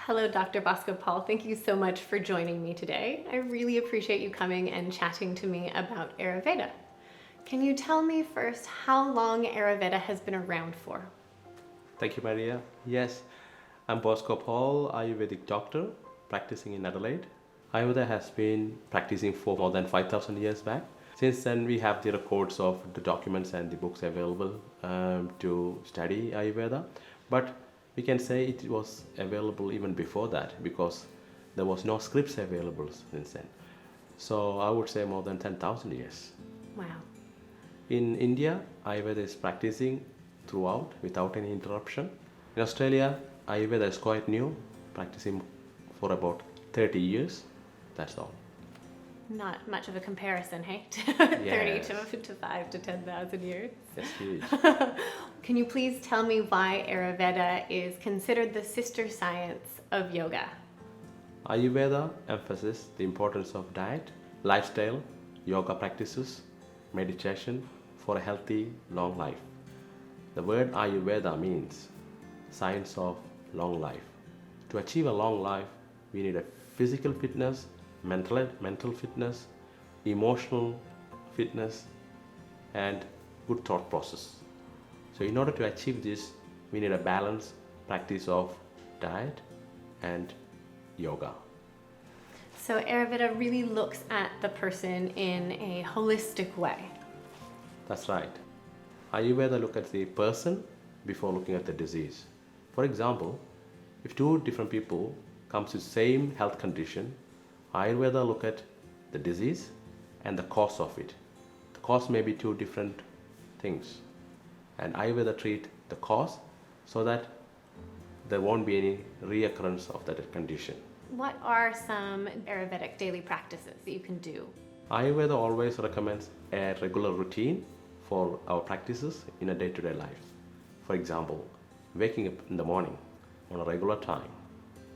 Hello, Dr. Bosco Paul. Thank you so much for joining me today. I really appreciate you coming and chatting to me about Ayurveda. Can you tell me first how long Ayurveda has been around for? Thank you, Maria. Yes, I'm Bosco Paul, Ayurvedic Doctor, practicing in Adelaide. Ayurveda has been practicing for more than 5,000 years back. Since then, we have the records of the documents and the books available to study Ayurveda. But we can say it was available even before that because there was no scripts available since then. So I would say more than 10,000 years. Wow. In India, Ayurveda is practicing throughout without any interruption. In Australia, Ayurveda is quite new, practicing for about 30 years. That's all. Not much of a comparison, hey? Yes. 30 to 5 to 10,000 years. That's huge. Can you please tell me why Ayurveda is considered the sister science of yoga? Ayurveda emphasizes the importance of diet, lifestyle, yoga practices, meditation for a healthy, long life. The word Ayurveda means science of long life. To achieve a long life, we need a physical fitness, mental fitness, emotional fitness, and good thought process. So in order to achieve this, we need a balanced practice of diet and yoga. So Ayurveda really looks at the person in a holistic way. That's right. Ayurveda look at the person before looking at the disease. For example, if two different people comes to same health condition, Ayurveda look at the disease and the cause of it. The cause may be two different things, and Ayurveda treat the cause so that there won't be any reoccurrence of that condition. What are some Ayurvedic daily practices that you can do? Ayurveda always recommends a regular routine for our practices in a day-to-day life. For example, waking up in the morning on a regular time,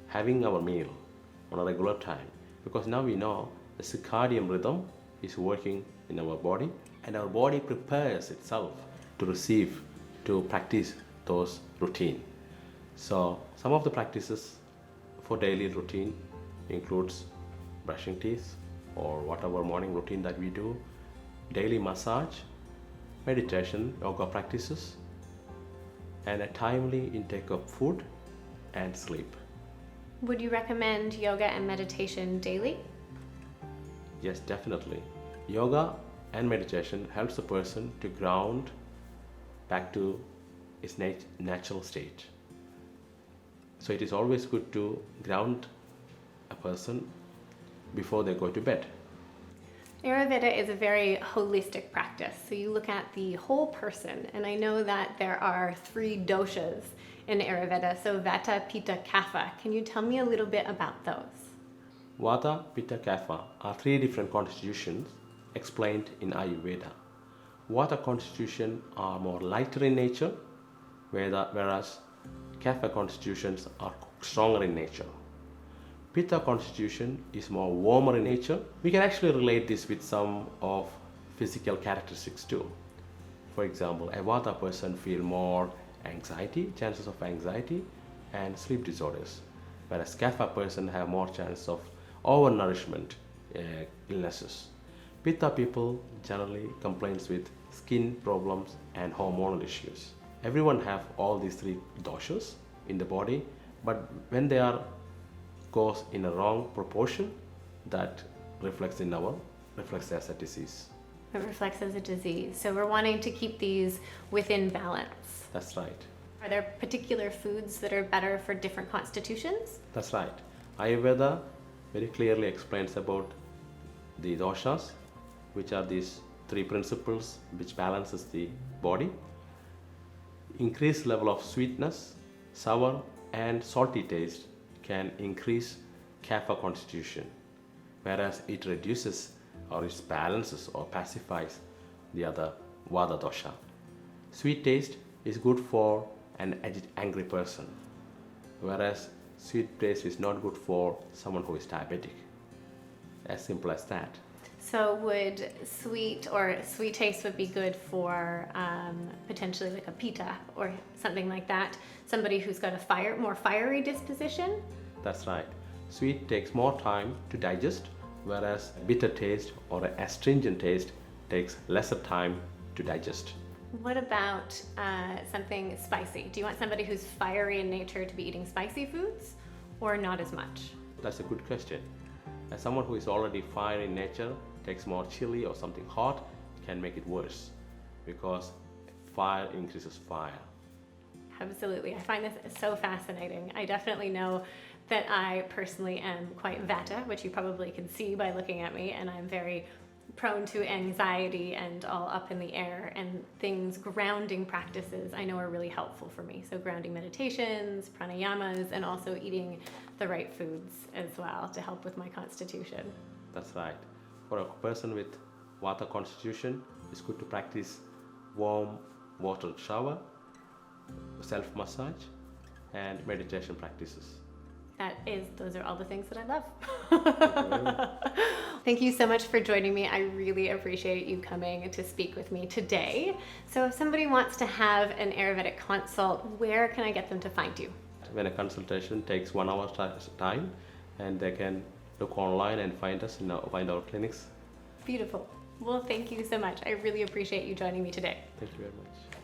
having our meal on a regular time, because now we know the circadian rhythm is working in our body and our body prepares itself to practice those routine. So some of the practices for daily routine includes brushing teeth or whatever morning routine that we do, daily massage, meditation, yoga practices, and a timely intake of food and sleep. Would you recommend yoga and meditation daily? Yes, definitely. Yoga and meditation helps a person to ground back to its natural state. So it is always good to ground a person before they go to bed. Ayurveda is a very holistic practice. So you look at the whole person, and I know that there are 3 doshas in Ayurveda, so Vata, Pitta, Kapha. Can you tell me a little bit about those? Vata, Pitta, Kapha are 3 different constitutions explained in Ayurveda. Vata constitutions are more lighter in nature, whereas Kapha constitutions are stronger in nature. Pitta constitution is more warmer in nature. We can actually relate this with some of physical characteristics too. For example, a Vata person feel more anxiety, chances of anxiety and sleep disorders, whereas Kapha person have more chance of overnourishment illnesses. Pitta people generally complains with skin problems and hormonal issues. Everyone have all these 3 doshas in the body, but when they are goes in a wrong proportion, that reflects as a disease. It reflects as a disease. So we're wanting to keep these within balance. That's right. Are there particular foods that are better for different constitutions? That's right. Ayurveda very clearly explains about the doshas, which are these 3 principles which balances the body. Increased level of sweetness, sour and salty taste can increase Kapha constitution, whereas it reduces or it balances or pacifies the other Vata dosha. Sweet taste is good for an angry person, whereas sweet taste is not good for someone who is diabetic. As simple as that. So would sweet taste would be good for potentially like a pitta or something like that. Somebody who's got a more fiery disposition. That's right. Sweet takes more time to digest, whereas bitter taste or an astringent taste takes lesser time to digest. What about something spicy? Do you want somebody who's fiery in nature to be eating spicy foods or not as much? That's a good question. As someone who is already fire in nature takes more chili or something hot can make it worse because fire increases fire. Absolutely. I find this so fascinating. I definitely know that I personally am quite Vata, which you probably can see by looking at me, and I'm very prone to anxiety and all up in the air, and things, grounding practices I know are really helpful for me. So grounding meditations, pranayamas, and also eating the right foods as well to help with my constitution. That's right. For a person with Vata constitution, it's good to practice warm water shower, self-massage, and meditation practices. Those are all the things that I love. Thank you very much. Thank you so much for joining me. I really appreciate you coming to speak with me today. So if somebody wants to have an Ayurvedic consult, where can I get them to find you? When a consultation takes 1 hour time, and they can look online and find us find our clinics. Beautiful. Well, thank you so much. I really appreciate you joining me today. Thank you very much.